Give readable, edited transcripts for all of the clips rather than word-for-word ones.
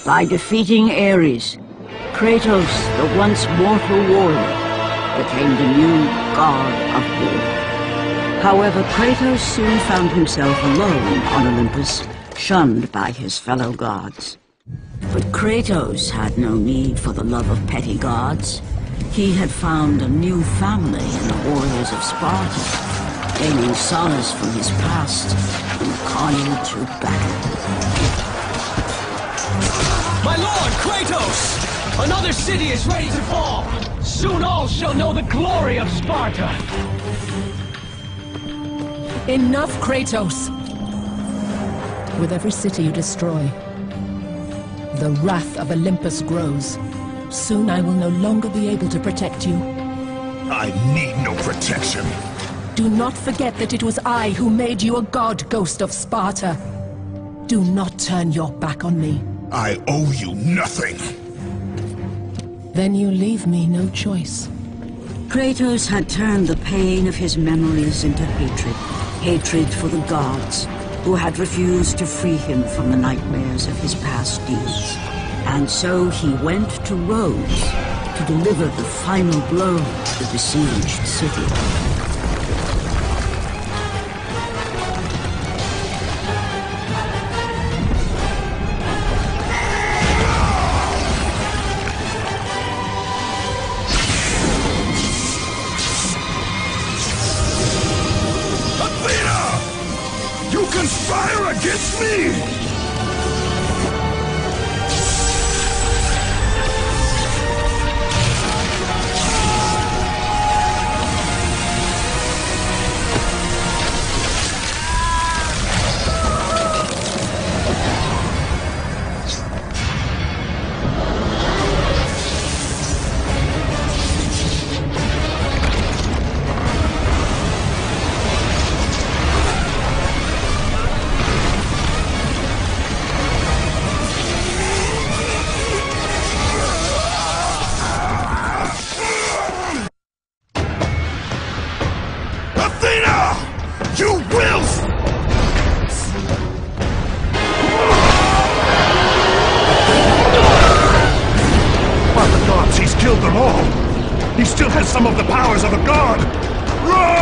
By defeating Ares, Kratos, the once mortal warrior, became the new god of war. However, Kratos soon found himself alone on Olympus, shunned by his fellow gods. But Kratos had no need for the love of petty gods. He had found a new family in the warriors of Sparta, gaining solace from his past and carnage of battle. My lord, Kratos! Another city is ready to fall! Soon all shall know the glory of Sparta! Enough, Kratos! With every city you destroy, the wrath of Olympus grows. Soon I will no longer be able to protect you. I need no protection. Do not forget that it was I who made you a god, Ghost of Sparta. Do not turn your back on me. I owe you nothing. Then you leave me no choice. Kratos had turned the pain of his memories into hatred. Hatred for the gods, who had refused to free him from the nightmares of his past deeds. And so he went to Rhodes to deliver the final blow to the besieged city. Conspire against me! He still has some of the powers of a god! Run!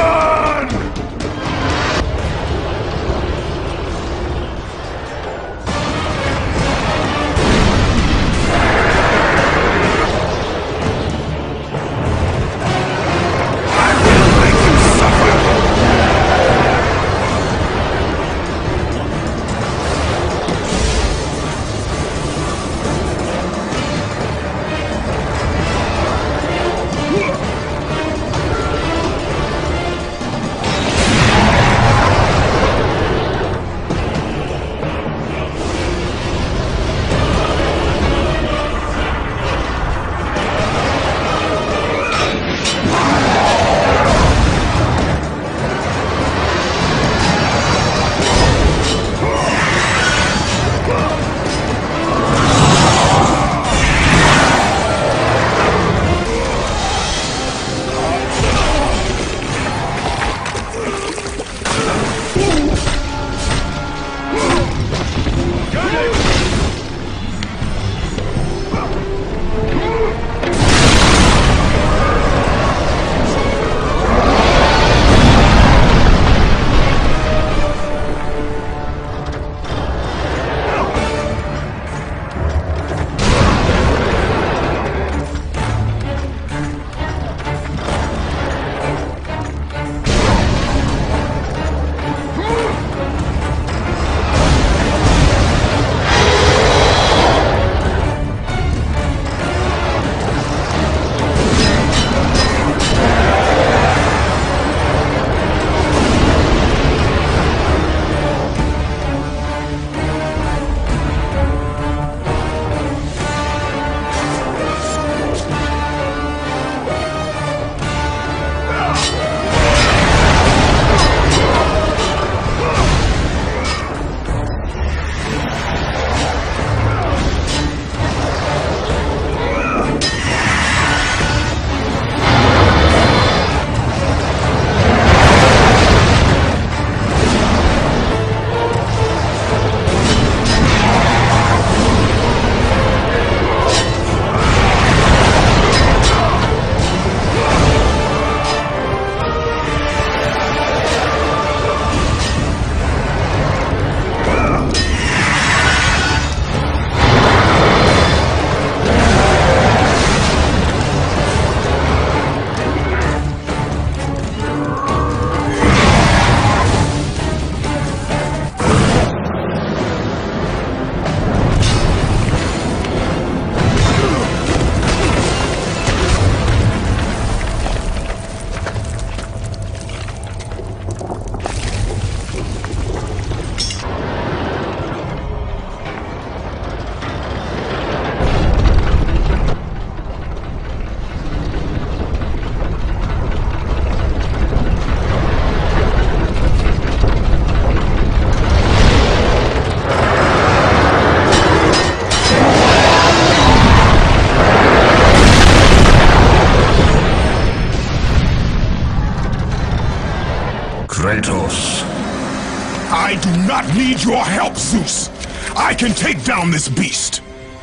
not need your help, Zeus. I can take down this beast.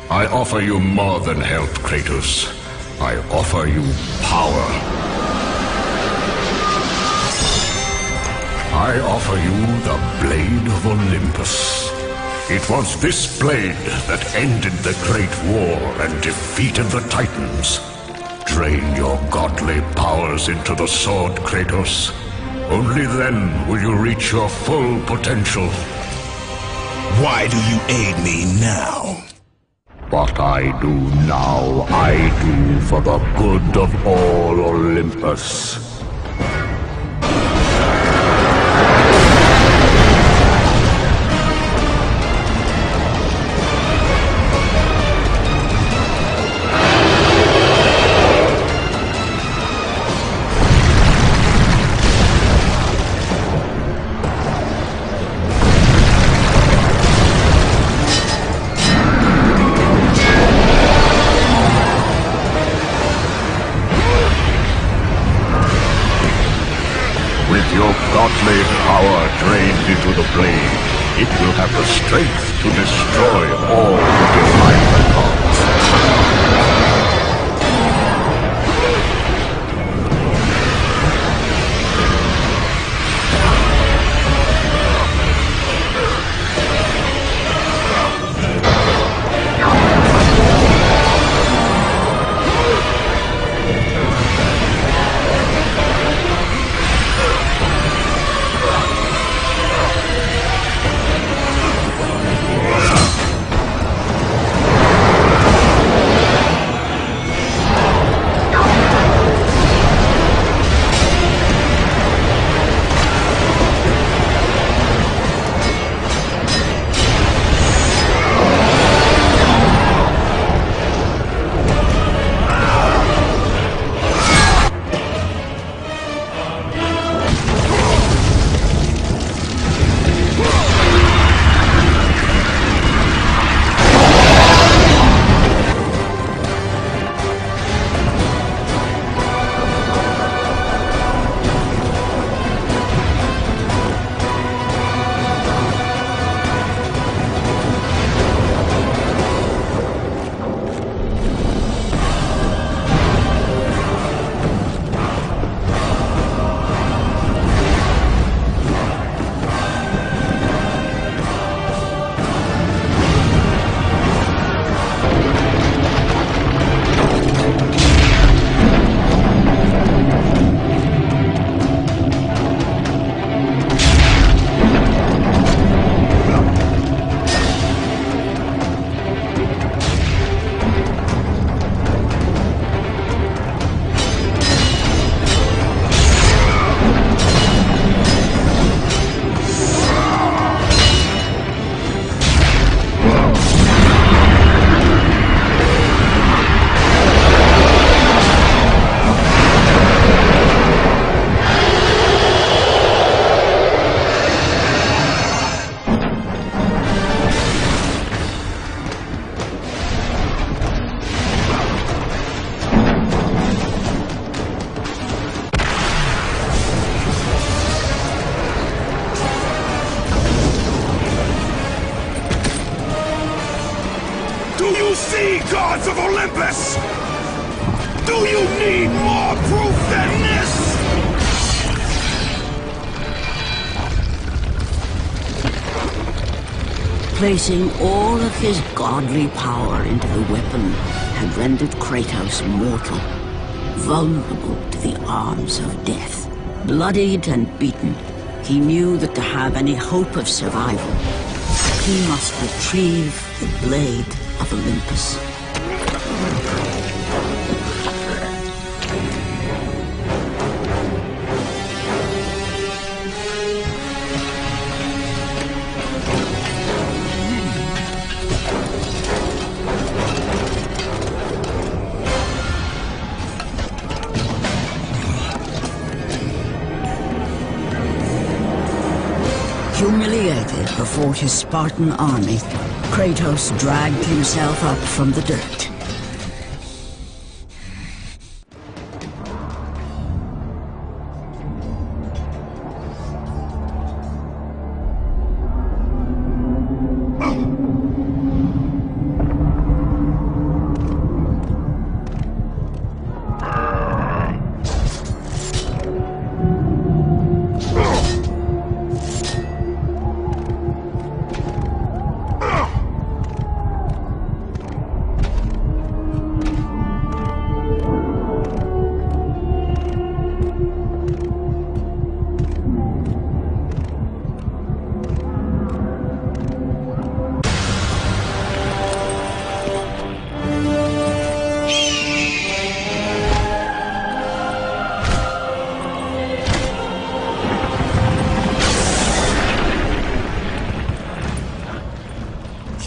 I offer you more than help, Kratos. I offer you power. I offer you the Blade of Olympus. It was this blade that ended the Great War and defeated the Titans. Drain your godly powers into the sword, Kratos. Only then will you reach your full potential. Why do you aid me now? What I do now, I do for the good of all Olympus. Your godly power drained into the blade, it will have the strength to destroy all the divine gods. See, gods of Olympus! Do you need more proof than this? Placing all of his godly power into the weapon had rendered Kratos mortal, vulnerable to the arms of death. Bloodied and beaten, he knew that to have any hope of survival, he must retrieve the Blade of Olympus. Humiliated before his Spartan army, Kratos dragged himself up from the dirt.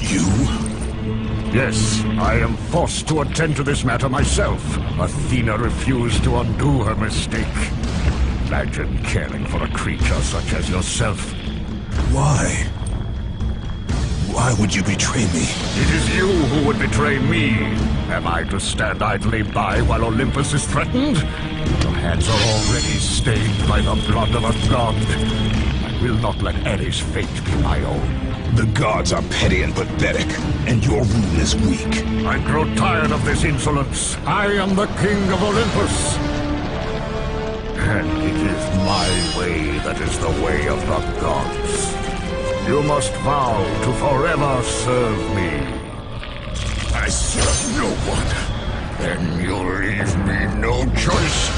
You? Yes, I am forced to attend to this matter myself. Athena refused to undo her mistake. Imagine caring for a creature such as yourself. Why? Why would you betray me? It is you who would betray me. Am I to stand idly by while Olympus is threatened? Your hands are already stained by the blood of a god. I will not let Ares' fate be my own. The gods are petty and pathetic, and your rule is weak. I grow tired of this insolence. I am the king of Olympus. And it is my way that is the way of the gods. You must vow to forever serve me. I serve no one. Then you leave me no choice.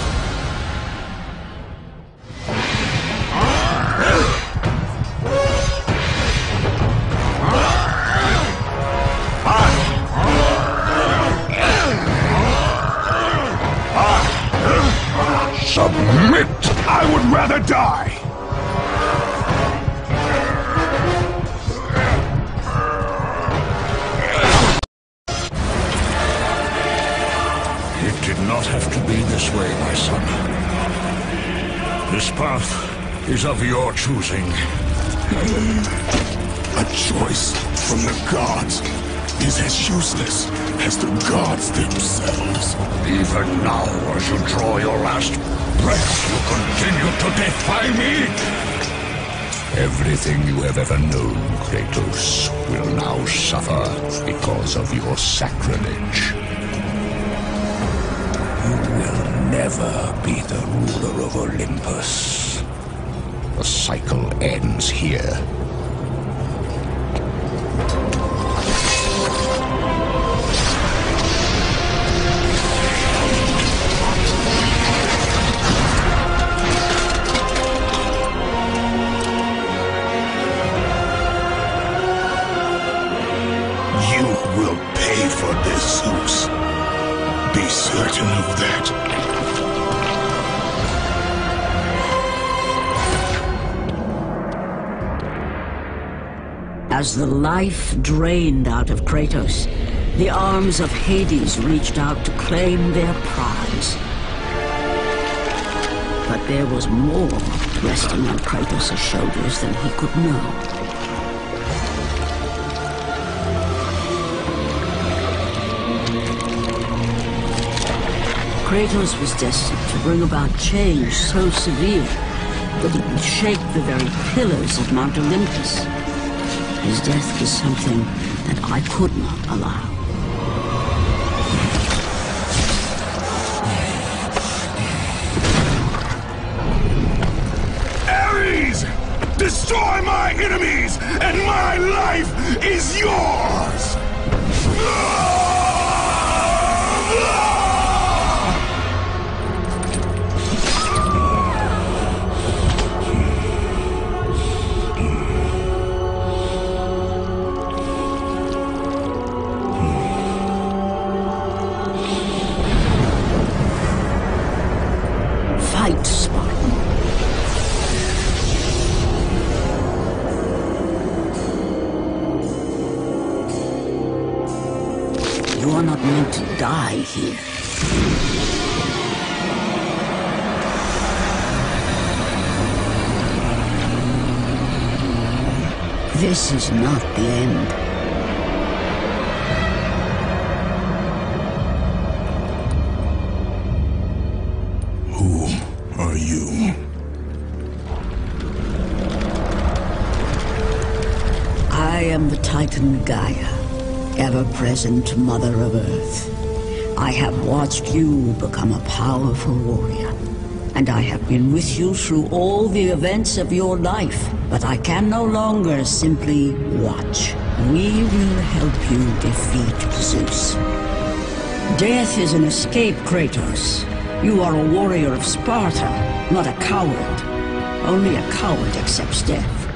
Submit! I would rather die! It did not have to be this way, my son. This path is of your choosing. A choice from the gods is as useless as the gods themselves. Even now, as you draw your last breath, you continue to defy me? Everything you have ever known, Kratos, will now suffer because of your sacrilege. You will never be the ruler of Olympus. The cycle ends here. Zeus. Be certain of that. As the life drained out of Kratos, the arms of Hades reached out to claim their prize. But there was more resting on Kratos' shoulders than he could know. Kratos was destined to bring about change so severe that it would shake the very pillars of Mount Olympus. His death was something that I could not allow. Ares! Destroy my enemies, and my life is yours! Fight, Spartan. You are not meant to die here. This is not the end. Who are you? I am the Titan Gaia, ever-present Mother of Earth. I have watched you become a powerful warrior, and I have been with you through all the events of your life, but I can no longer simply watch. We will help you defeat Zeus. Death is an escape, Kratos. You are a warrior of Sparta, not a coward. Only a coward accepts death.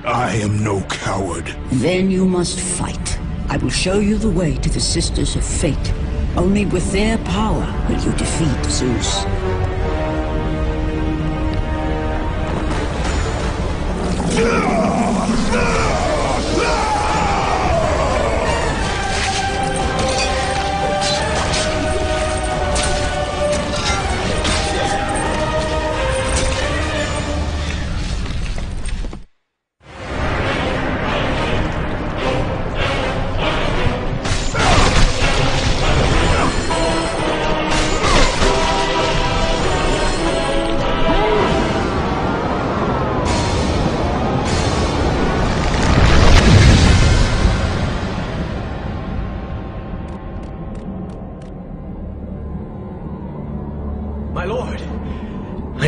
I am no coward. Then you must fight. I will show you the way to the Sisters of Fate. Only with their power will you defeat Zeus.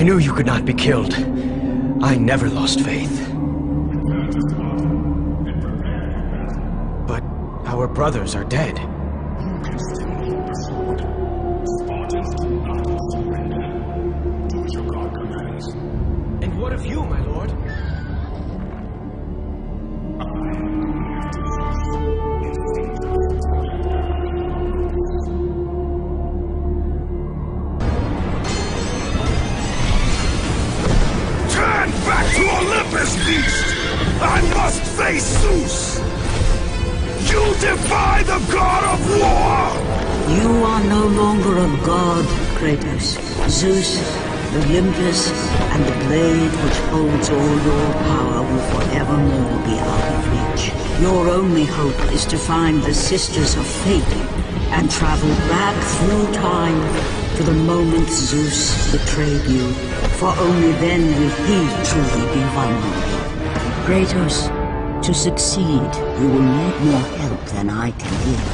knew you could not be killed. I never lost faith. But our brothers are dead. And what of you, my lord? Back to Olympus, beast! I must face Zeus! You defy the god of war! You are no longer a god, Kratos. Zeus, Olympus, and the blade which holds all your power will forevermore be out of reach. Your only hope is to find the Sisters of Fate and travel back through time to the moment Zeus betrayed you, for only then will he truly be vulnerable. Kratos, to succeed, you will need more help than I can give.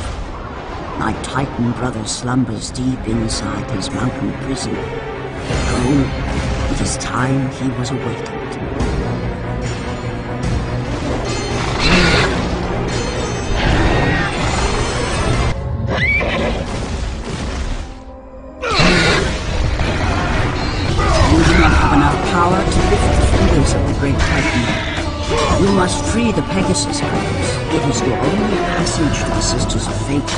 My Titan brother slumbers deep inside his mountain prison. Go, it is time he was awakened. Power to lift the fingers of the great Titan. You must free the Pegasus Kratos. It is your only passage to the Sisters of Fate.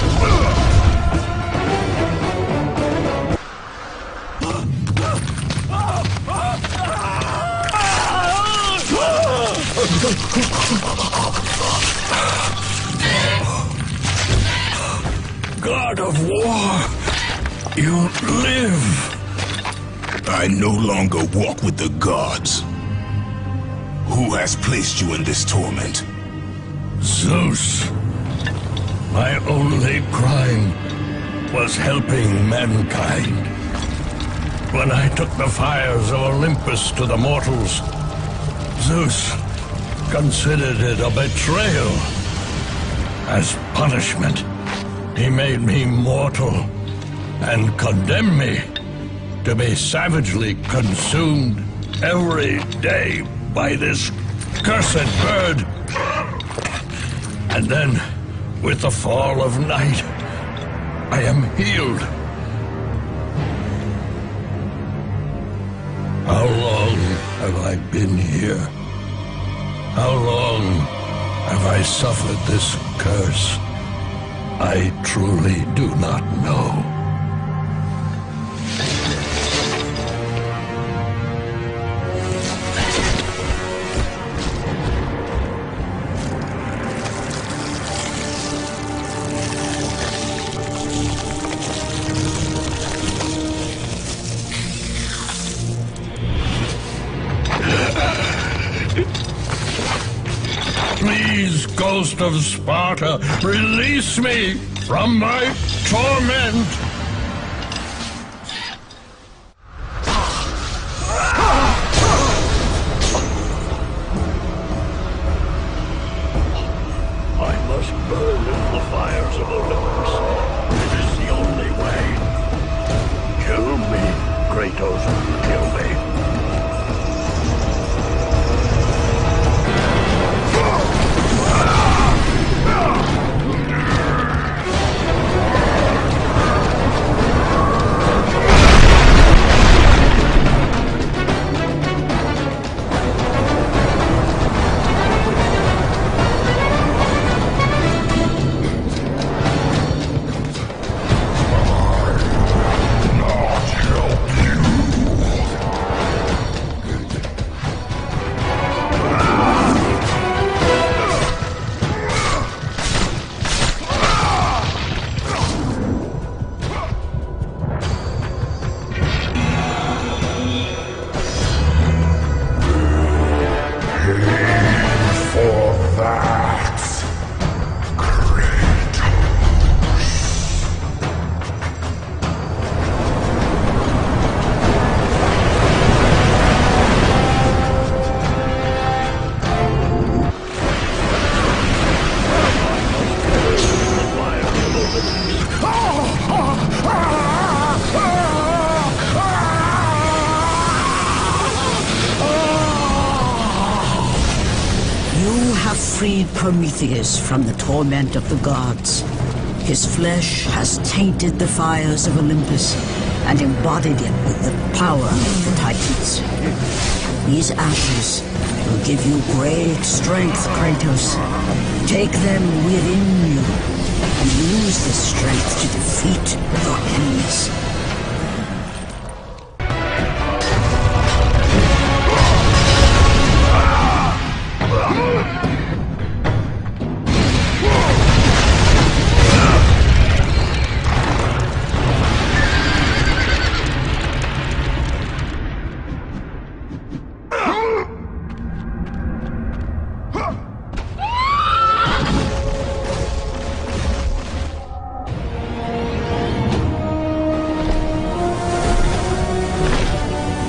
God of war, you live. I no longer walk with the gods. Who has placed you in this torment? Zeus. My only crime was helping mankind. When I took the fires of Olympus to the mortals, Zeus considered it a betrayal. As punishment, he made me mortal and condemned me to be savagely consumed every day by this cursed bird. And then, with the fall of night, I am healed. How long have I been here? How long have I suffered this curse? I truly do not know. Please, Ghost of Sparta, release me from my torment! I must burn in the fires of Olympus. It is the only way. Kill me, Kratos, kill me. Prometheus from the torment of the gods. His flesh has tainted the fires of Olympus and embodied it with the power of the Titans. These ashes will give you great strength, Kratos. Take them within you and use this strength to defeat your enemies.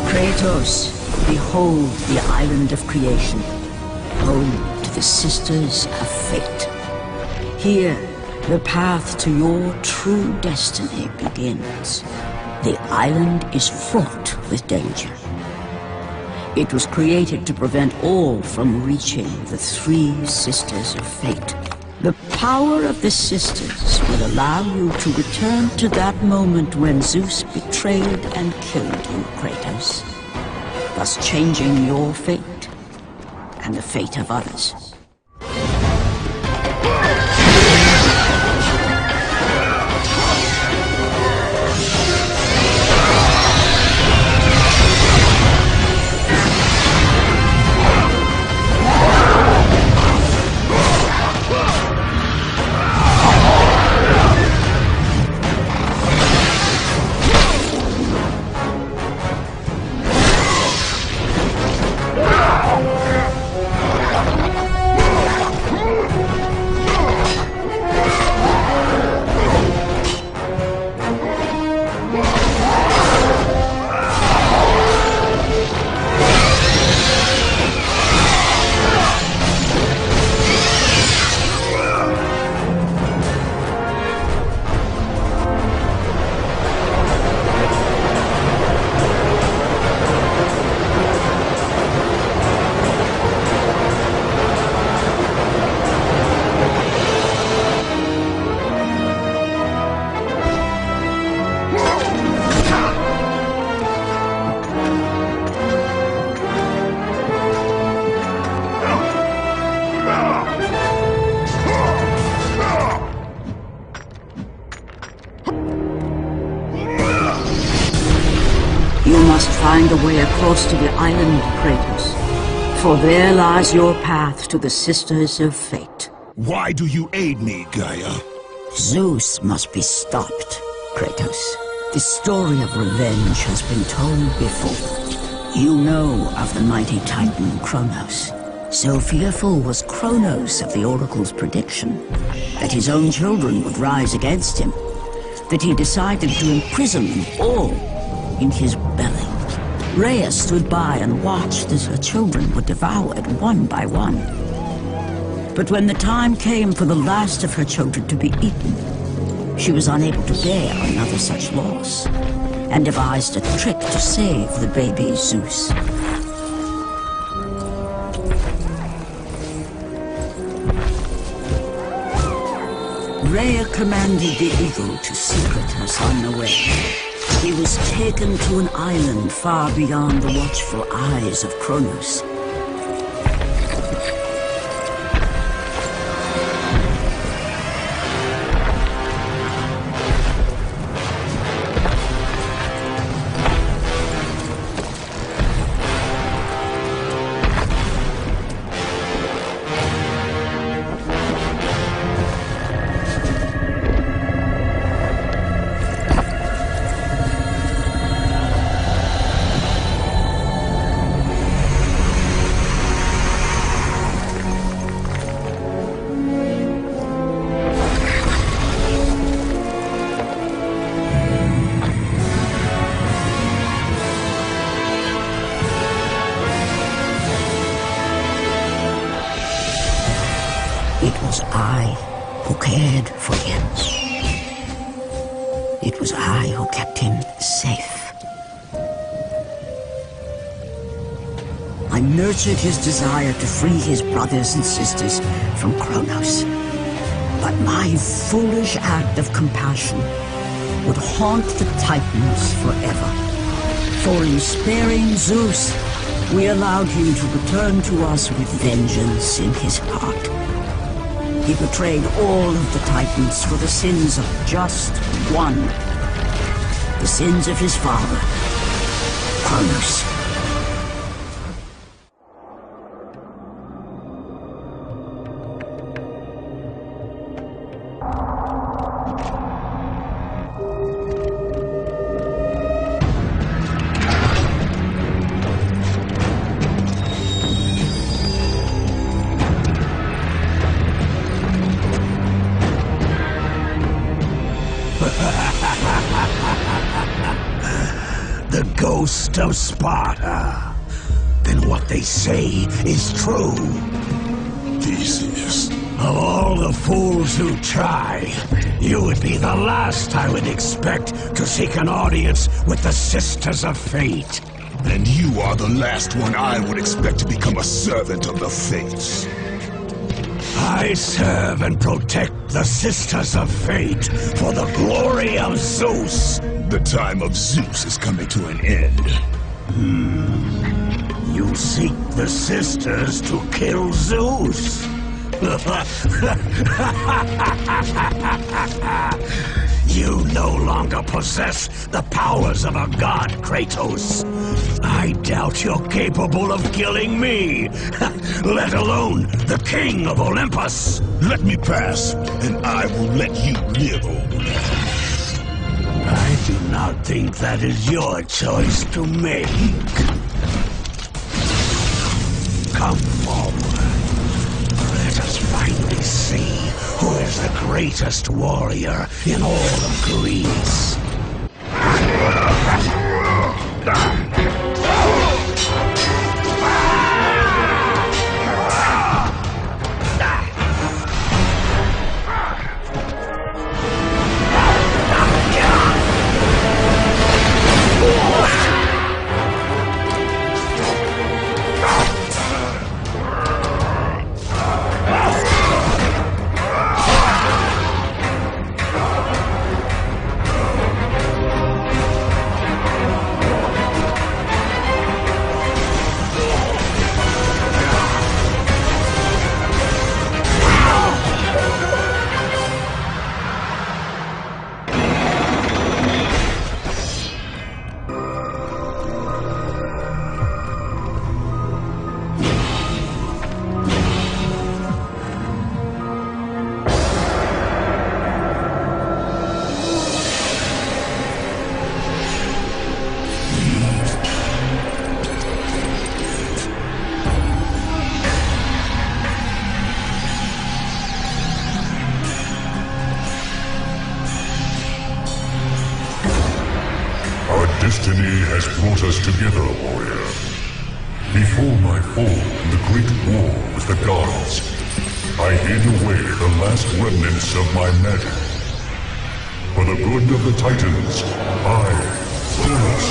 Kratos, behold the island of creation, home to the Sisters of Fate. Here, the path to your true destiny begins. The island is fraught with danger. It was created to prevent all from reaching the three Sisters of Fate. The power of the Sisters will allow you to return to that moment when Zeus betrayed and killed you, Kratos, thus changing your fate and the fate of others. You must find a way across to the island, Kratos, for there lies your path to the Sisters of Fate. Why do you aid me, Gaia? Zeus must be stopped, Kratos. The story of revenge has been told before. You know of the mighty Titan Kronos. So fearful was Kronos of the Oracle's prediction that his own children would rise against him, that he decided to imprison them all in his belly. Rhea stood by and watched as her children were devoured one by one. But when the time came for the last of her children to be eaten, she was unable to bear another such loss, and devised a trick to save the baby Zeus. Rhea commanded the eagle to secret her son away. He was taken to an island far beyond the watchful eyes of Kronos. It was I who cared for him. It was I who kept him safe. I nurtured his desire to free his brothers and sisters from Kronos. But my foolish act of compassion would haunt the Titans forever. For in sparing Zeus, we allowed him to return to us with vengeance in his heart. He betrayed all of the Titans for the sins of just one. The sins of his father, Kronos. The ghost of Sparta. Then what they say is true. Theseus. Of all the fools who try, you would be the last I would expect to seek an audience with the Sisters of Fate. And you are the last one I would expect to become a servant of the Fates. I serve and protect the Sisters of Fate for the glory of Zeus. The time of Zeus is coming to an end. You seek the Sisters to kill Zeus. You no longer possess the powers of a god, Kratos. I doubt you're capable of killing me, let alone the king of Olympus. Let me pass, and I will let you live, old man. I do not think that is your choice to make. Come forward. Let us finally see who is the greatest warrior in all of Greece. Destiny has brought us together, warrior. Before my fall in the great war with the gods, I hid away the last remnants of my magic. For the good of the Titans, I, Kronos,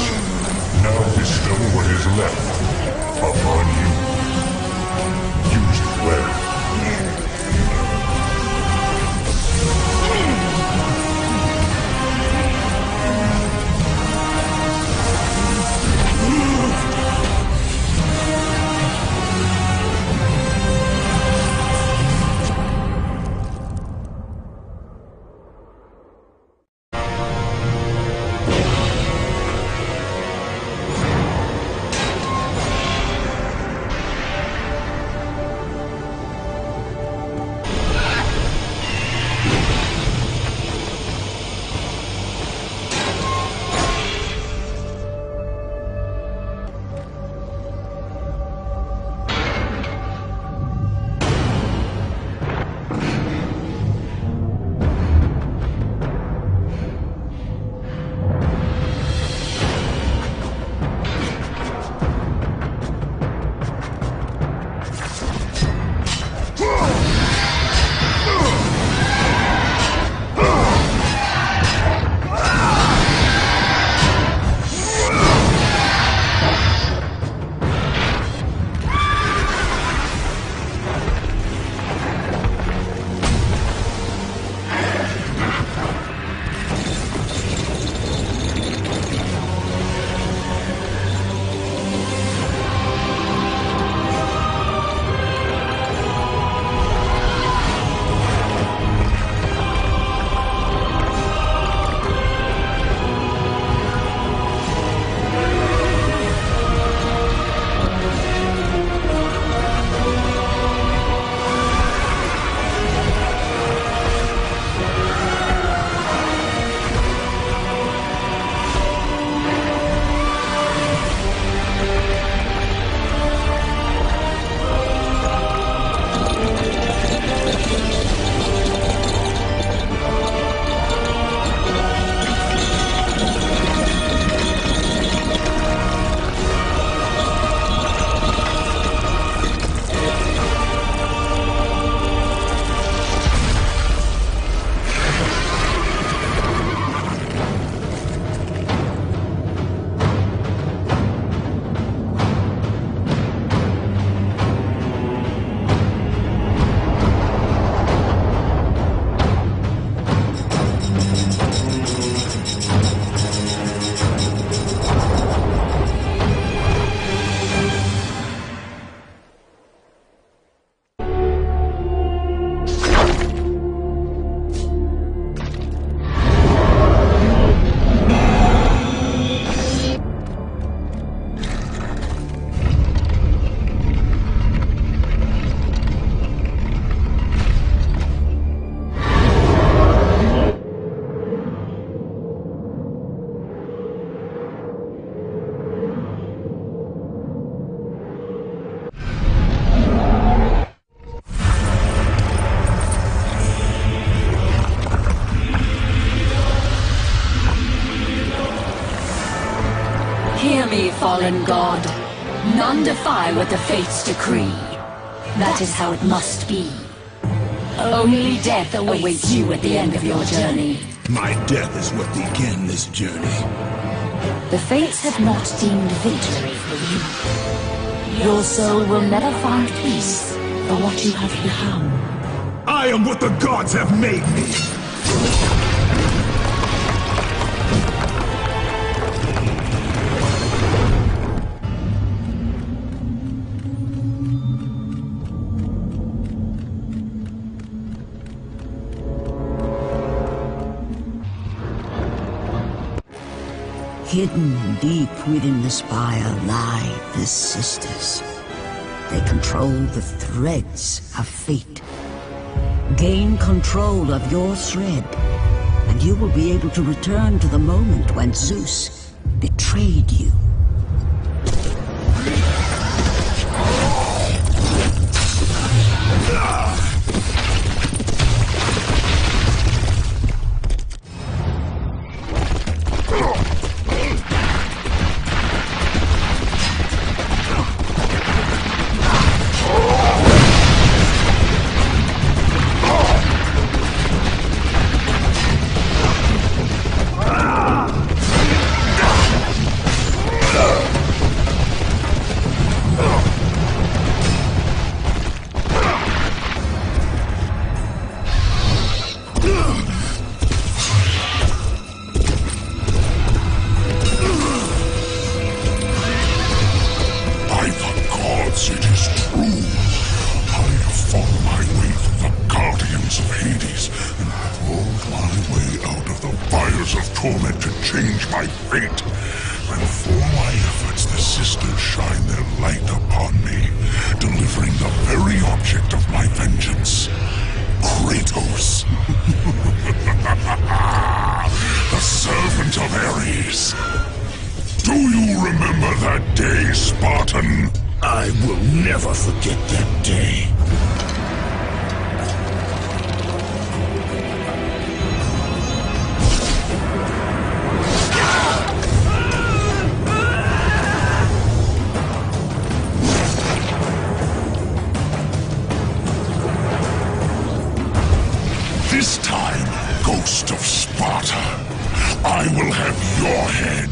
now bestow what is left upon you. Use it well. fallen god. None defy what the fates decree. That is how it must be. Only death awaits you at the end of your journey. My death is what began this journey. The fates have not deemed victory for you. Your soul will never find peace for what you have become. I am what the gods have made me! Hidden deep within the spire lie the sisters. They control the threads of fate. Gain control of your thread, and you will be able to return to the moment when Zeus betrayed you. torment to change my fate. And for my efforts, the sisters shine their light upon me, delivering the very object of my vengeance, Kratos. The servant of Ares. Do you remember that day, Spartan? I will never forget that day. This time, Ghost of Sparta, I will have your head.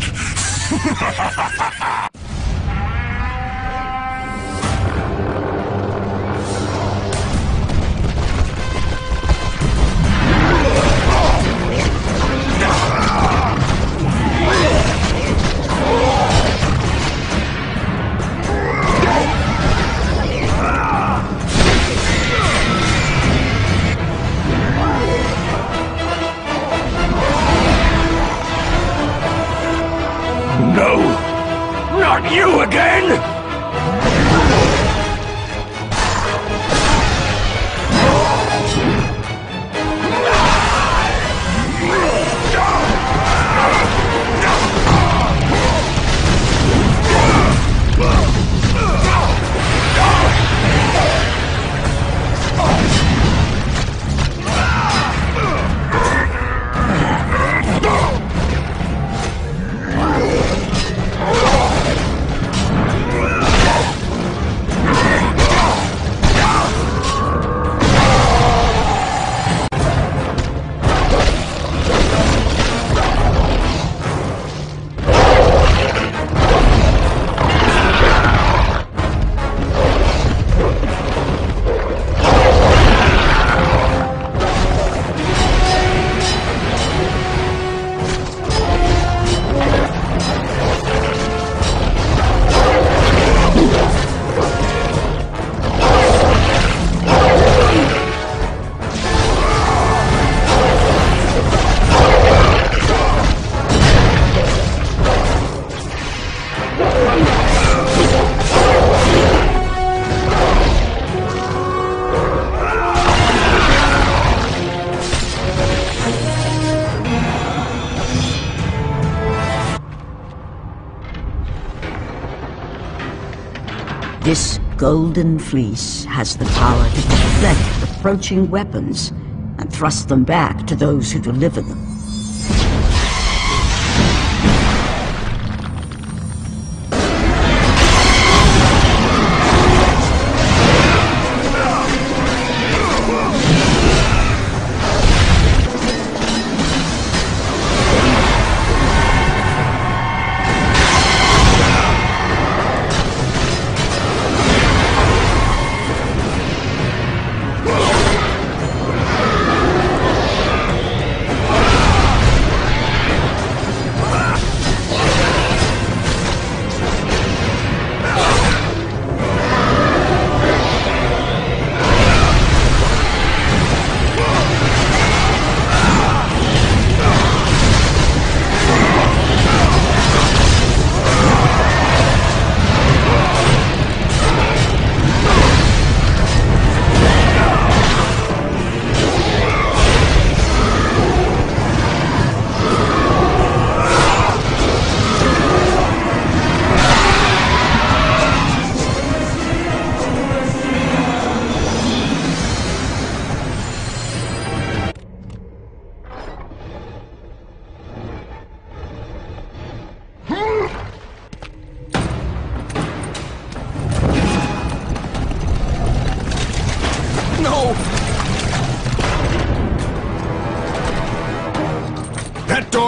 No! Not you again! This golden fleece has the power to deflect approaching weapons and thrust them back to those who deliver them.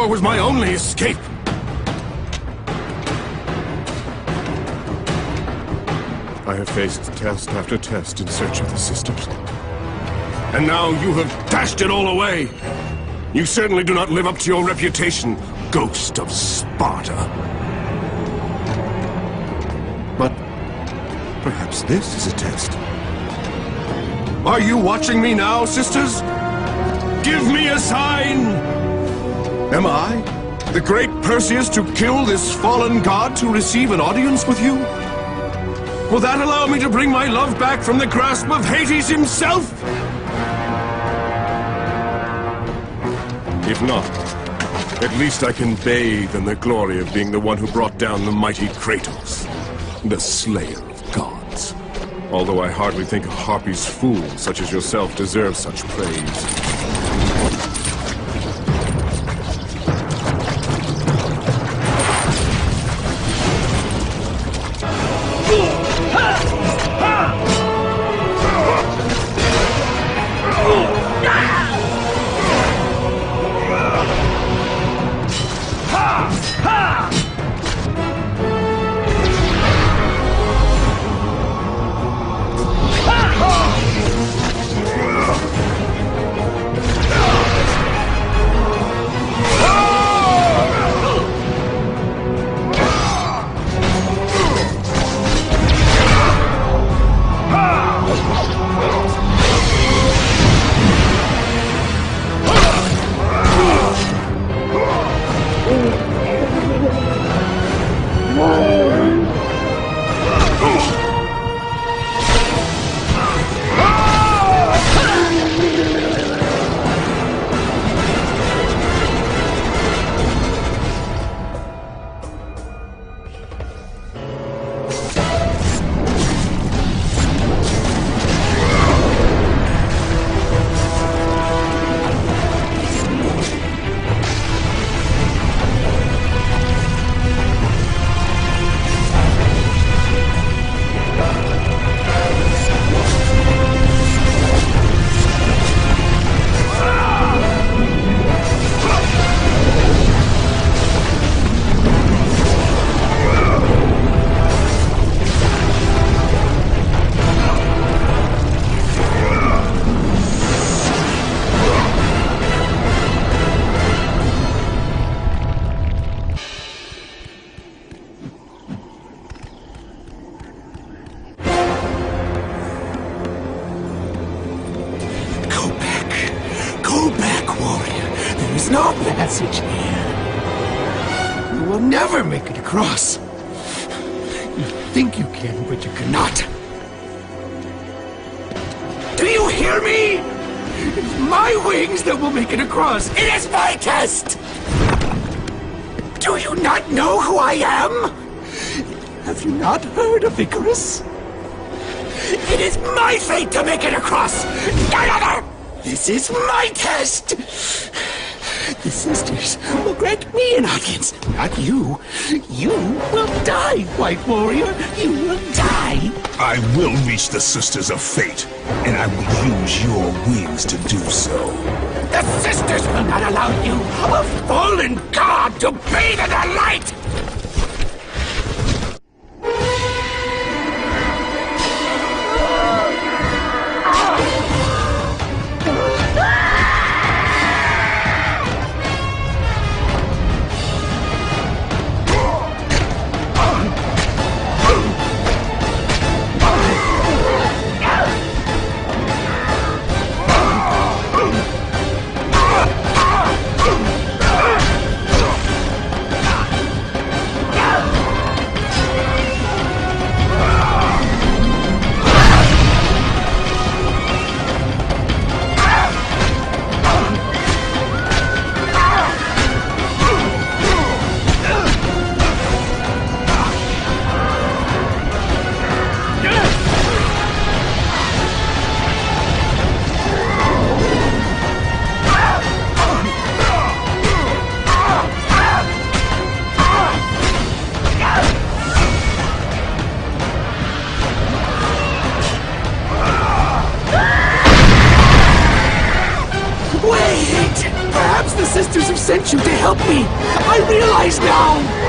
war was my only escape. I have faced test after test in search of the sisters. And now you have dashed it all away. You certainly do not live up to your reputation, ghost of Sparta. But perhaps this is a test. Are you watching me now, sisters? Give me a sign! Am I, the great Perseus, to kill this fallen god to receive an audience with you? Will that allow me to bring my love back from the grasp of Hades himself? If not, at least I can bathe in the glory of being the one who brought down the mighty Kratos, the slayer of gods. Although I hardly think a harpy's fool such as yourself deserves such praise. no passage here. You will never make it across. You think you can, but you cannot. Do you hear me? It's my wings that will make it across. It is my test! Do you not know who I am? Have you not heard of Icarus? It is my fate to make it across! None other! This is my test! The sisters will grant me an audience, not you. You will die, White Warrior. You will die. I will reach the Sisters of Fate, and I will use your wings to do so. The sisters will not allow you, a fallen god, to bathe in their light! Sent you to help me. me! I realize now!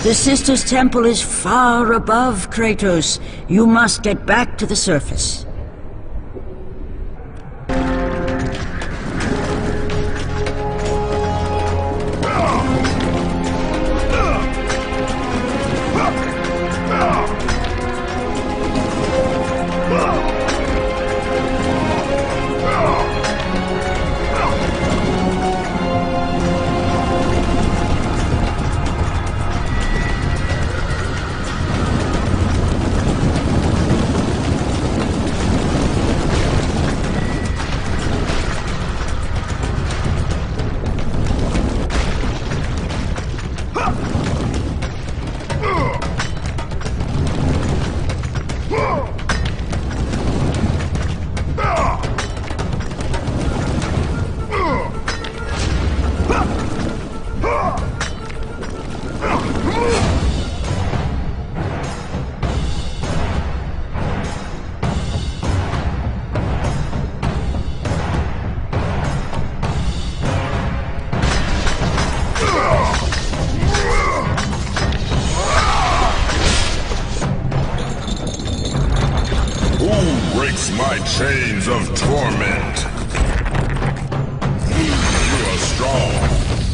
The Sisters' Temple is far above, Kratos. You must get back to the surface. My chains of torment. You are strong,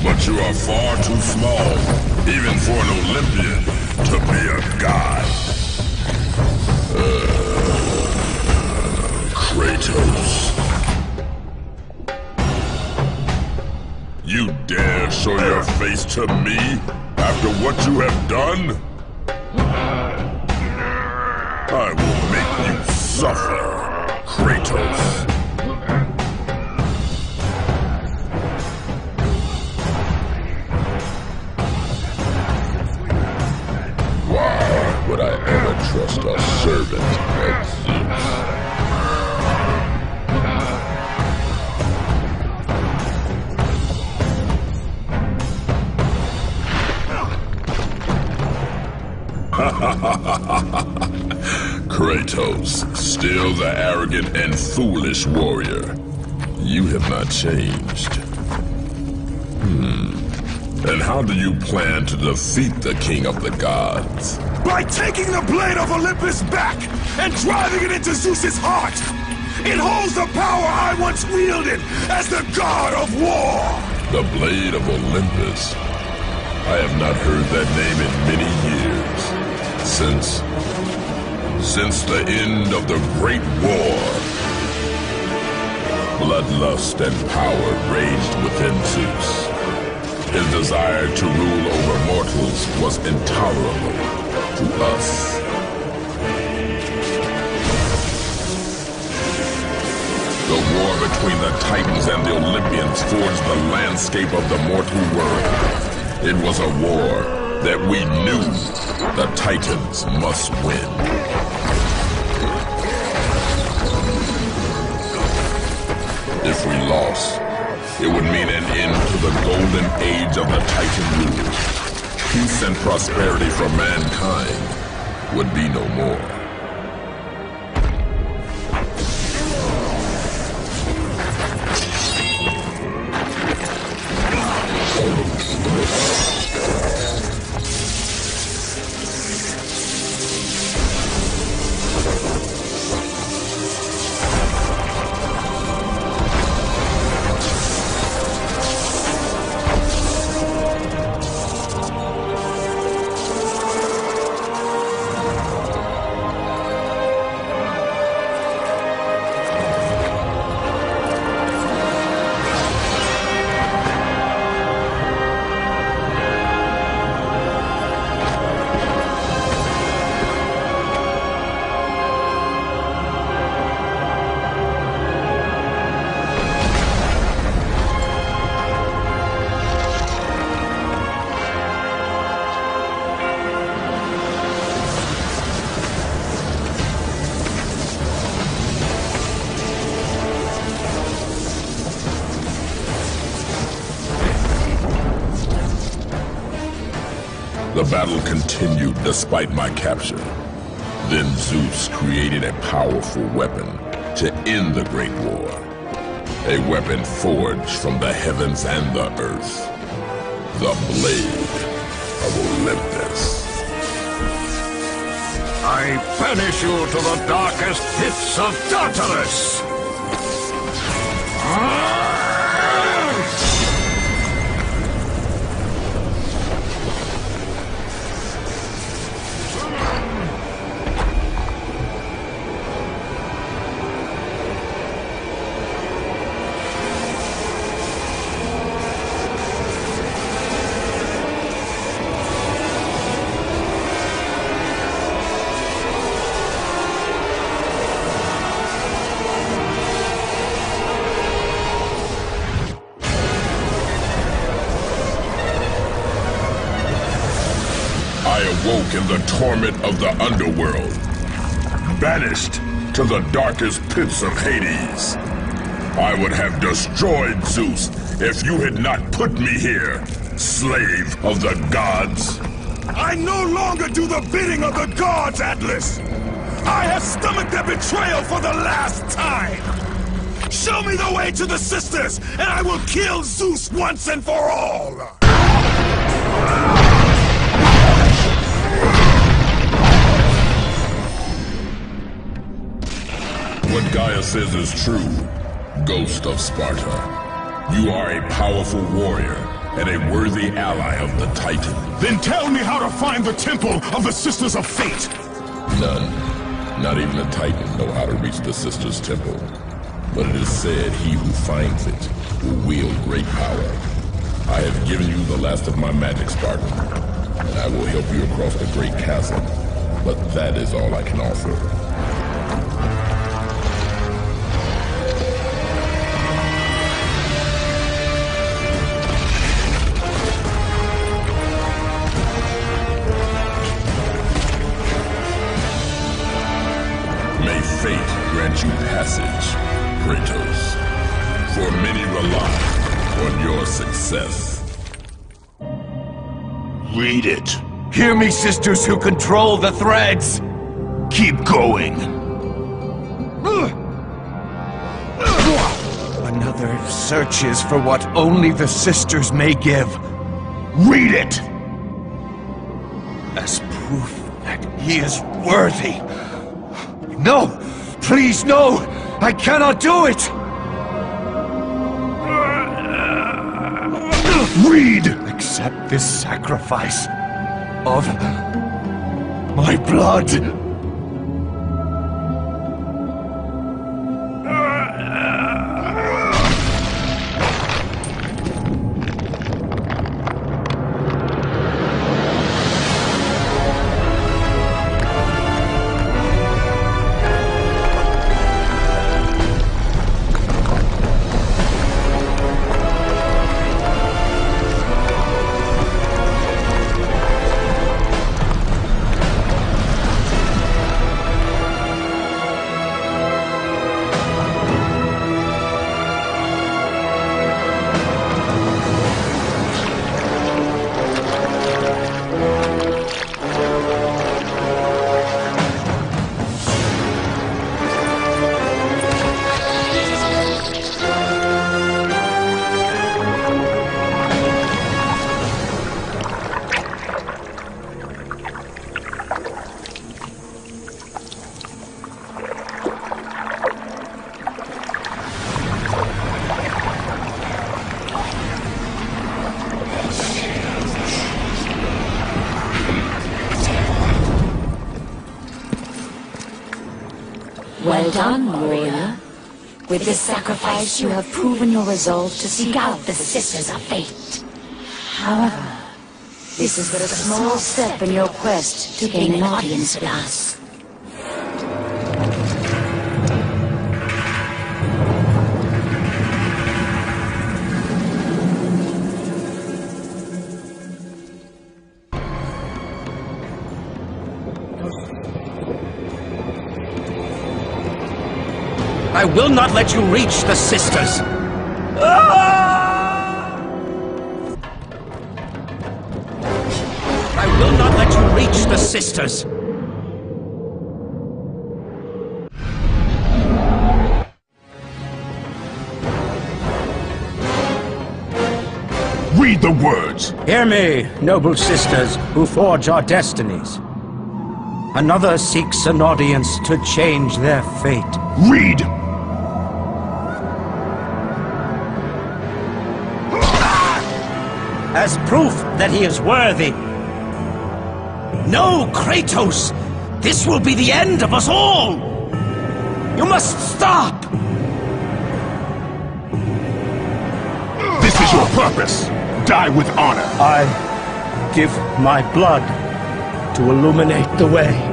but you are far too small, even for an Olympian to be a god. Kratos. You dare show your face to me after what you have done? I will make you suffer. Kratos. Why would I ever trust a servant like Zeus? Kratos, still the arrogant and foolish warrior. You have not changed. And how do you plan to defeat the King of the Gods? By taking the blade of Olympus back and driving it into Zeus's heart! It holds the power I once wielded as the god of war! The blade of Olympus? I have not heard that name in many years. Since the end of the Great War. Bloodlust and power raged within Zeus. His desire to rule over mortals was intolerable to us. The war between the Titans and the Olympians forged the landscape of the mortal world. It was a war that we knew the Titans must win. If we lost, it would mean an end to the golden age of the Titan rule. Peace and prosperity for mankind would be no more. The battle continued despite my capture. Then Zeus created a powerful weapon to end the Great War. A weapon forged from the heavens and the earth. The Blade of Olympus. I banish you to the darkest pits of Tartarus! Woke in the torment of the underworld, banished to the darkest pits of Hades. I would have destroyed Zeus if you had not put me here, slave of the gods. I no longer do the bidding of the gods, Atlas! I have stomached their betrayal for the last time! Show me the way to the sisters, and I will kill Zeus once and for all! What Gaia says is true, Ghost of Sparta. You are a powerful warrior and a worthy ally of the Titan. Then tell me how to find the Temple of the Sisters of Fate! None, not even a Titan, know how to reach the Sisters' Temple. But it is said he who finds it will wield great power. I have given you the last of my magic, Spartan, and I will help you across the great chasm. But that is all I can offer. Fate grant you passage, Kratos, for many rely on your success. Read it. Hear me, sisters who control the threads. Keep going. Another searches for what only the sisters may give. Read it! As proof that he is worthy. No! Please, no! I cannot do it! Read! Accept this sacrifice of my blood. Well done, warrior. With this sacrifice, you have proven your resolve to seek out the Sisters of Fate. However, this is but a small step in your quest to gain an audience with us. I will not let you reach the sisters! I will not let you reach the sisters. Read the words. Hear me, noble sisters who forge our destinies. Another seeks an audience to change their fate. Read. As proof that he is worthy. No, Kratos! This will be the end of us all! You must stop! This is your purpose. Die with honor. I give my blood to illuminate the way.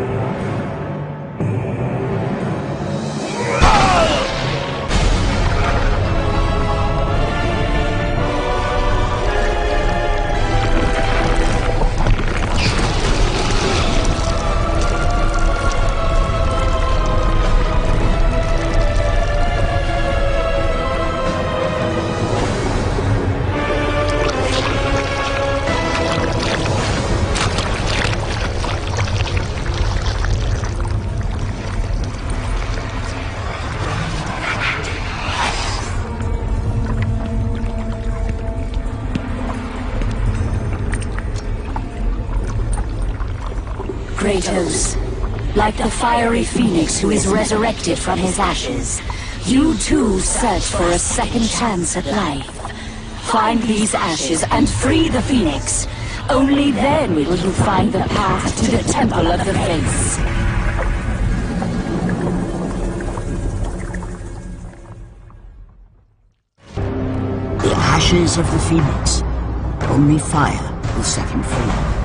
Kratos, like the fiery phoenix who is resurrected from his ashes, you too search for a second chance at life. Find these ashes and free the phoenix. Only then will you find the path to the Temple of the Face. The ashes of the phoenix. Only fire will set him free.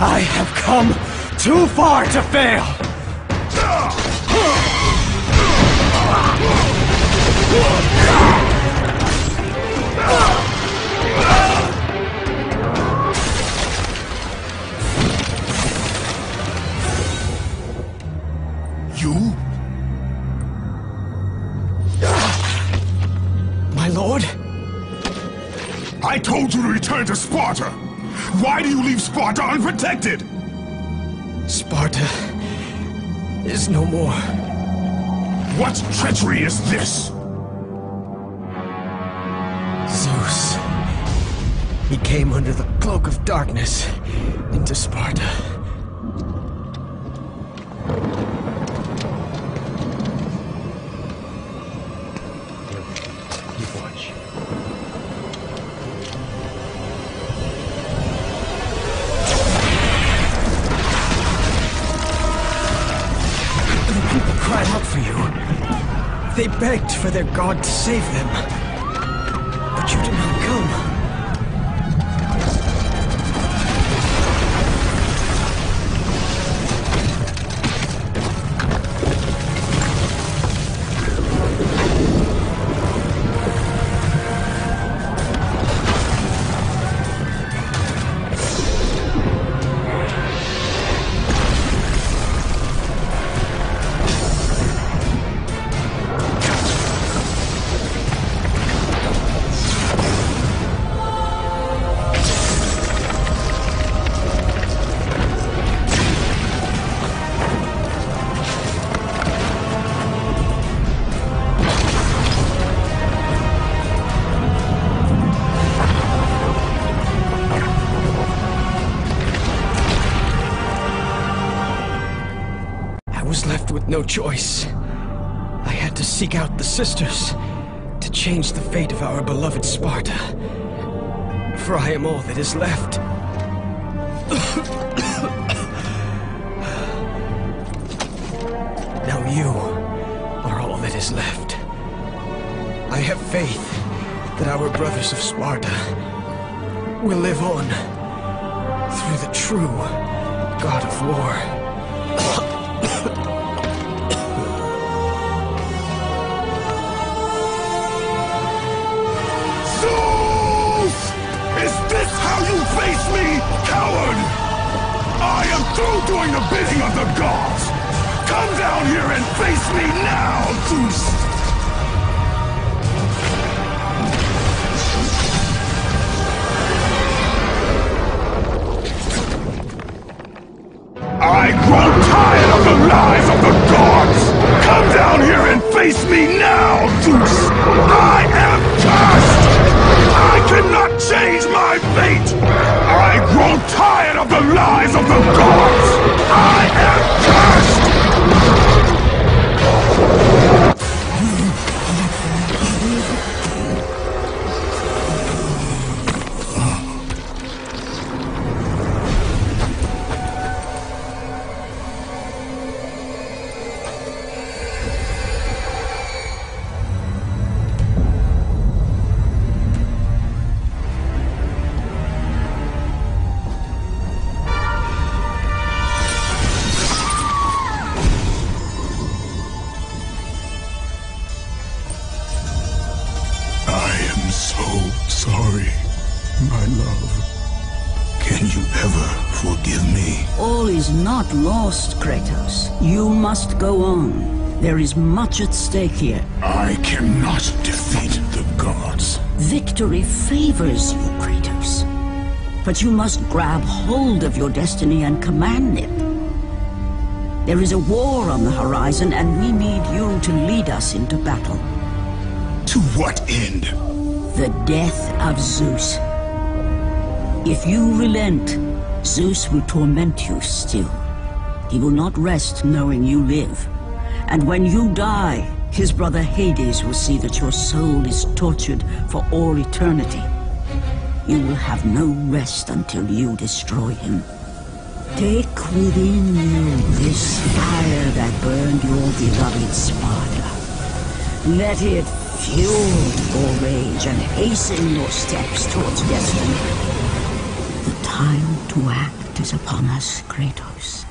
I have come too far to fail! You? My lord? I told you to return to Sparta. Why do you leave Sparta unprotected? Sparta is no more. What treachery is this? Zeus. He came under the cloak of darkness into Sparta. Cried out for you. They begged for their god to save them. But you did not come. left with no choice. I had to seek out the sisters to change the fate of our beloved Sparta. For I am all that is left. Now you are all that is left. I have faith that our brothers of Sparta will live on through the true God of War. Zeus! Is this how you face me, coward? I am through doing the bidding of the gods! Come down here and face me now, Zeus! I grow tired of the lies of the gods! Come down here and face me now, Zeus! I am cursed! I cannot change my fate! I grow tired of the lies of the gods! I am cursed! Sorry, my love. Can you ever forgive me? All is not lost, Kratos. You must go on. There is much at stake here. I cannot defeat the gods. Victory favors you, Kratos. But you must grab hold of your destiny and command it. There is a war on the horizon, and we need you to lead us into battle. To what end? The death of Zeus. If you relent, Zeus will torment you still. He will not rest knowing you live. And when you die, his brother Hades will see that your soul is tortured for all eternity. You will have no rest until you destroy him. Take within you this fire that burned your beloved Sparta. Let it fuel your rage and hasten your steps towards destiny. The time to act is upon us, Kratos.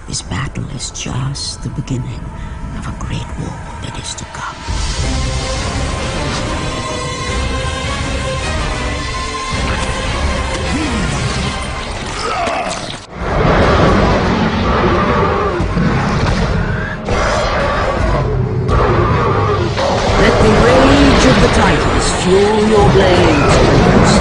This battle is just the beginning of a great war that is to come. Let the rage of the Titans fuel your blades, Kratos.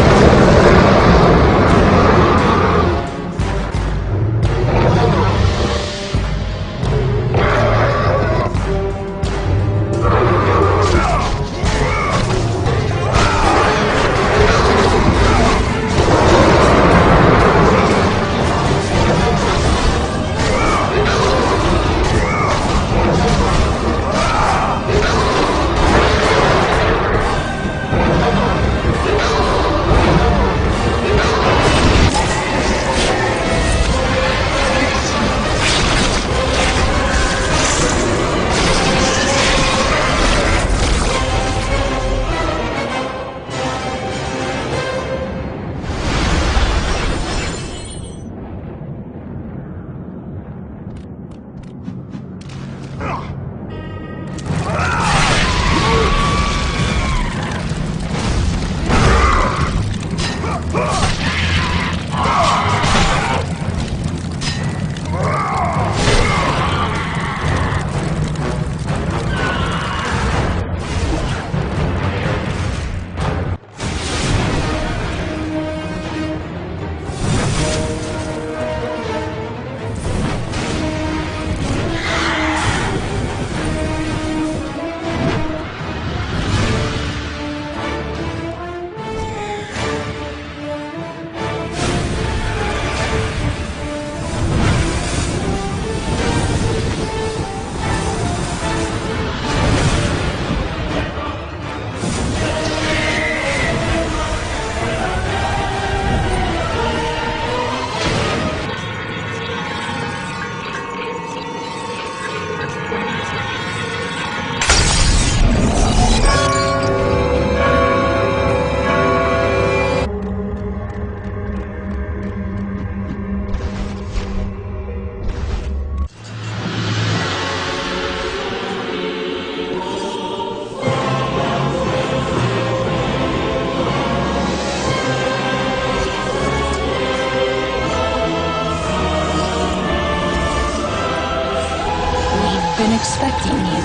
been expecting you.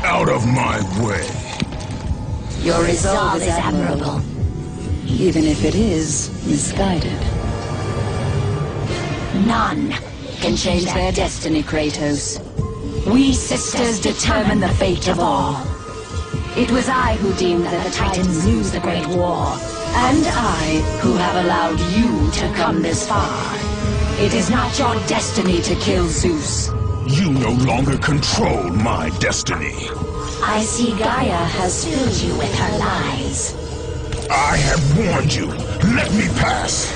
Out of my way. Your resolve is admirable, even if it is misguided. None can change their destiny, Kratos. We sisters determine the fate of all. It was I who deemed that the Titans lose the Great War, and I who have allowed you to come this far. It is not your destiny to kill Zeus. You no longer control my destiny. I see Gaia has filled you with her lies. I have warned you. Let me pass.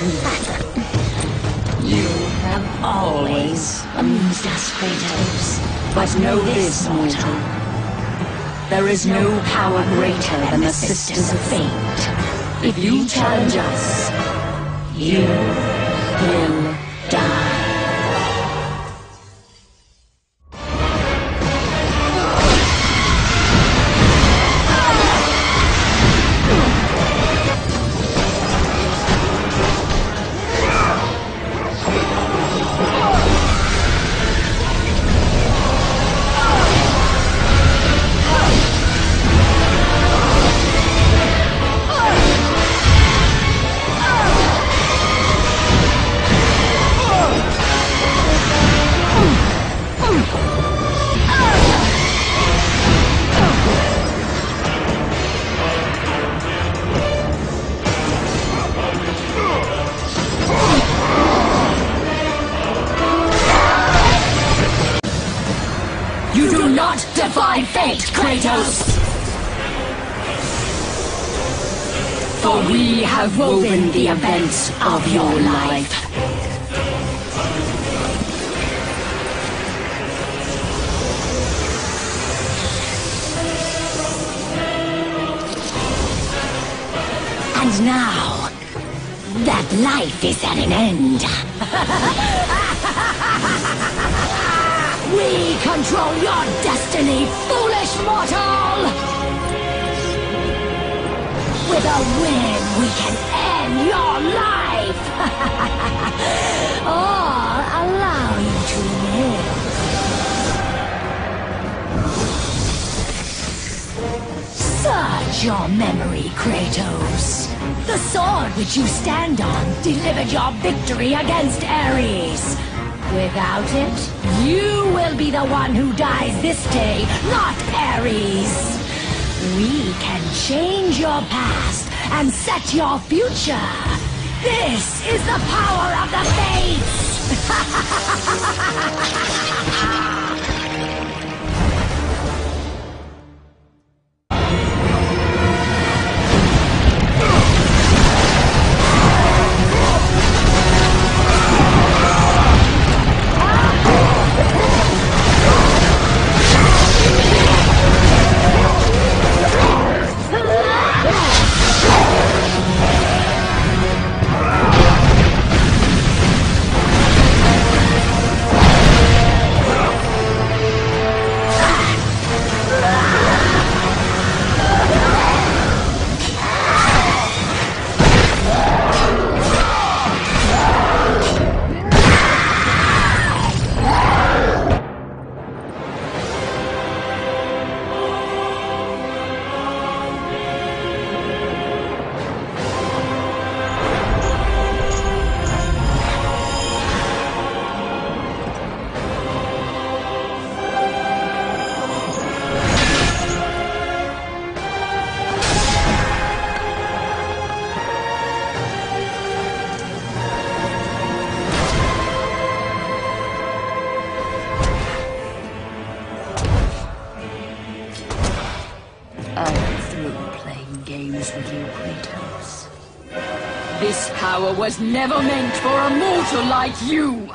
You have always amused us, Kratos. But know this, mortal. There is no power greater than the Sisters of Fate. If you challenge us, you will die. Defy fate, Kratos! For we have woven the events of your life. And now, that life is at an end. We control your destiny, foolish mortal! With a win, we can end your life! Or allow you to live. Search your memory, Kratos. The sword which you stand on delivered your victory against Ares. Without it, you will be the one who dies this day, not Ares. We can change your past and set your future. This is the power of the Fates! This power was never meant for a mortal like you!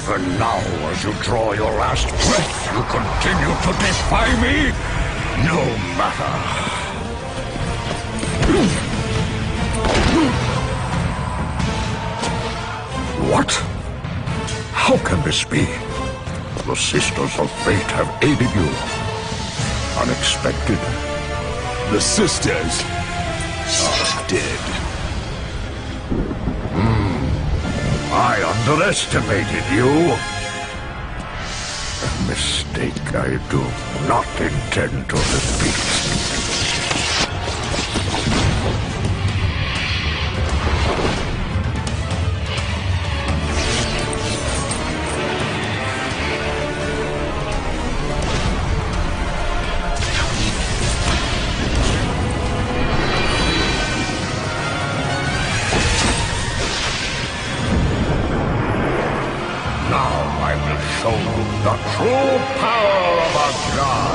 Even now, as you draw your last breath, you continue to defy me? No matter. What? How can this be? The Sisters of Fate have aided you. Unexpected. The sisters are dead. I underestimated you. A mistake I do not intend to repeat. Show you the true power of a god.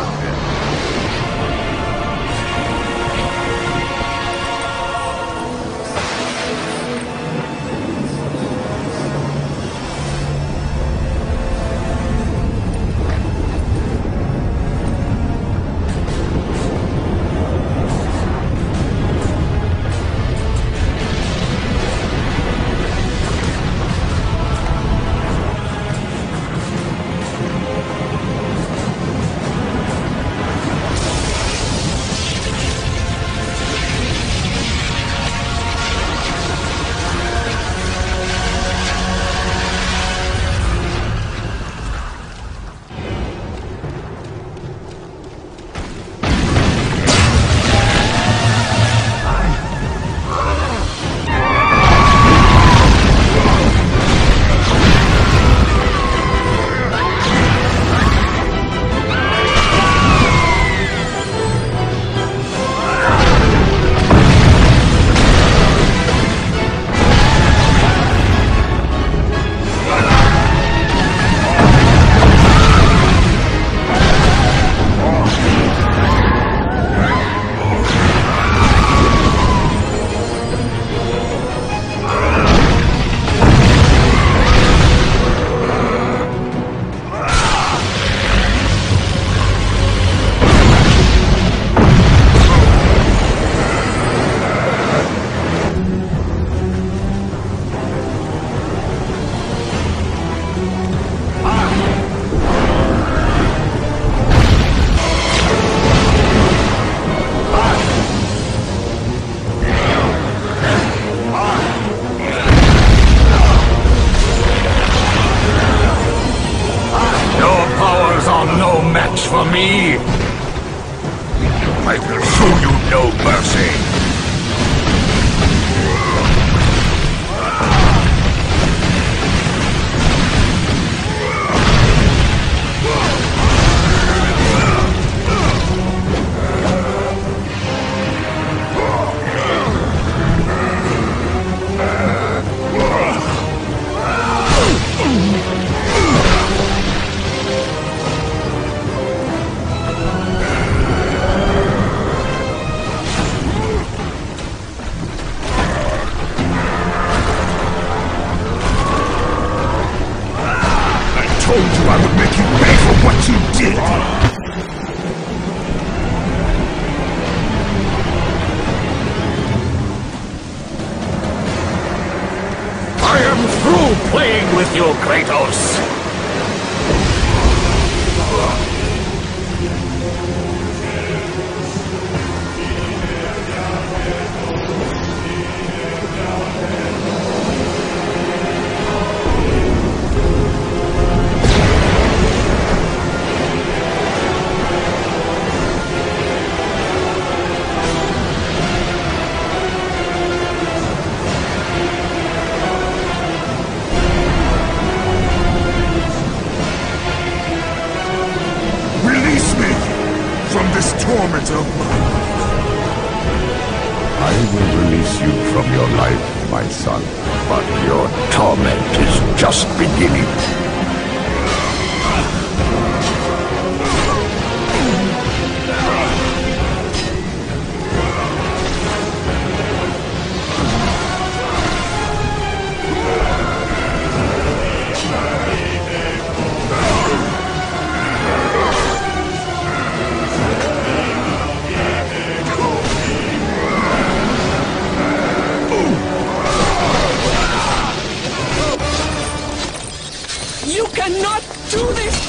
For me, I will show you no mercy. I would make you pay for what you did! I am through playing with you, Kratos! From this torment of mine. I will release you from your life, my son, but your torment is just beginning.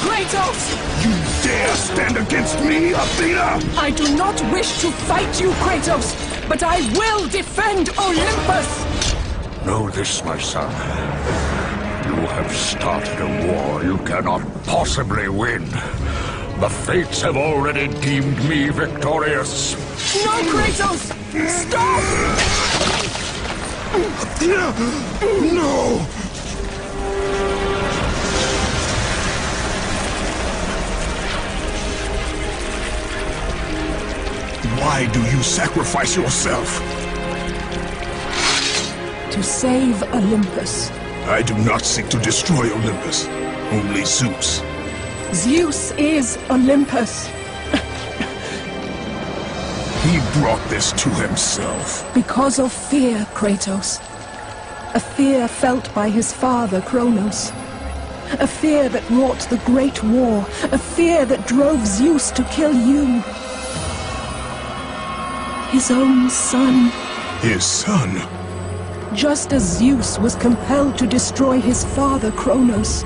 Kratos! You dare stand against me, Athena? I do not wish to fight you, Kratos, but I will defend Olympus! Know this, my son. You have started a war you cannot possibly win. The fates have already deemed me victorious. No, Kratos! Stop! No! Why do you sacrifice yourself? To save Olympus. I do not seek to destroy Olympus. Only Zeus. Zeus is Olympus. He brought this to himself. Because of fear, Kratos. A fear felt by his father, Kronos. A fear that wrought the Great War. A fear that drove Zeus to kill you. His own son. His son? Just as Zeus was compelled to destroy his father, Kronos.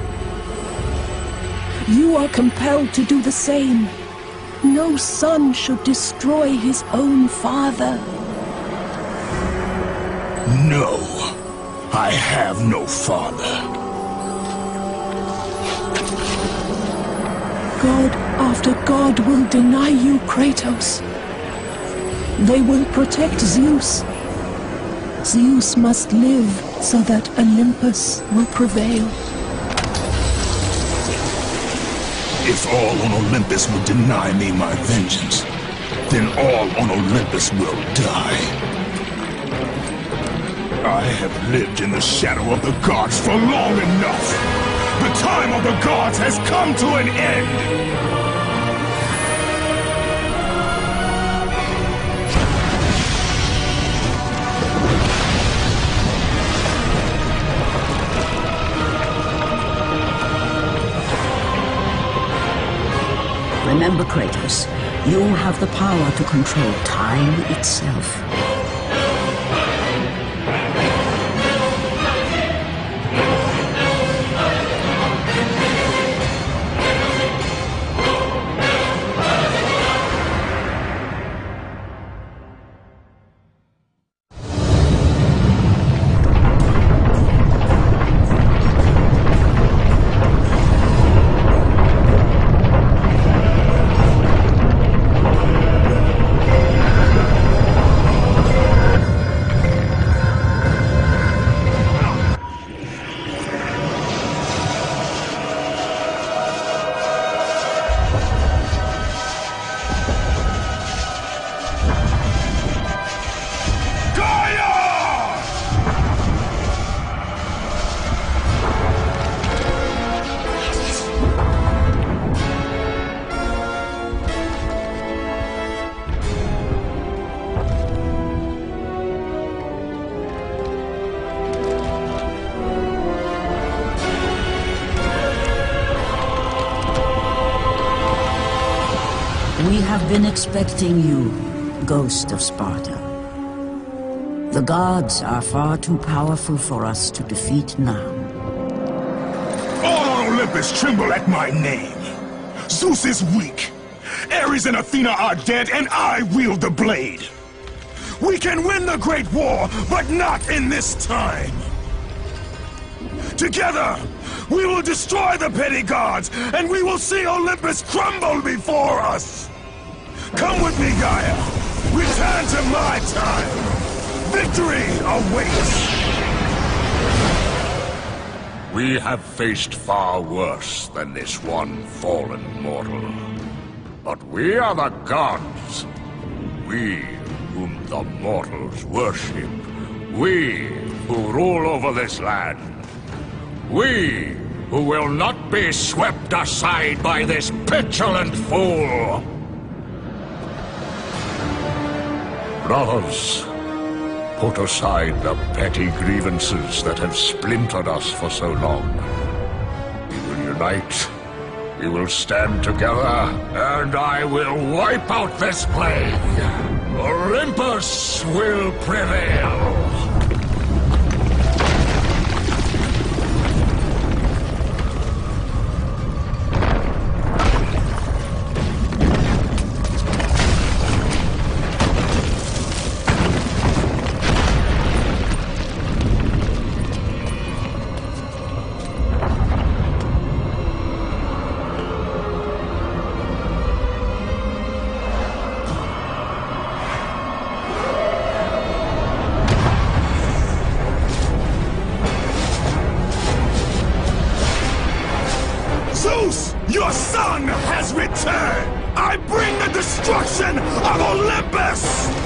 You are compelled to do the same. No son should destroy his own father. No. I have no father. God after God will deny you, Kratos. They will protect Zeus. Zeus must live so that Olympus will prevail. If all on Olympus will deny me my vengeance, then all on Olympus will die. I have lived in the shadow of the gods for long enough. The time of the gods has come to an end. Remember, Kratos, you have the power to control time itself. We have been expecting you, Ghost of Sparta. The gods are far too powerful for us to defeat now. All on Olympus tremble at my name. Zeus is weak. Ares and Athena are dead, and I wield the blade. We can win the Great War, but not in this time. Together, we will destroy the petty gods, and we will see Olympus crumble before us. Come with me, Gaia. Return to my time. Victory awaits. We have faced far worse than this one fallen mortal. But we are the gods. We whom the mortals worship. We who rule over this land. We who will not be swept aside by this petulant fool. Brothers, put aside the petty grievances that have splintered us for so long. We will unite, we will stand together, and I will wipe out this plague. Olympus will prevail. Your son has returned! I bring the destruction of Olympus!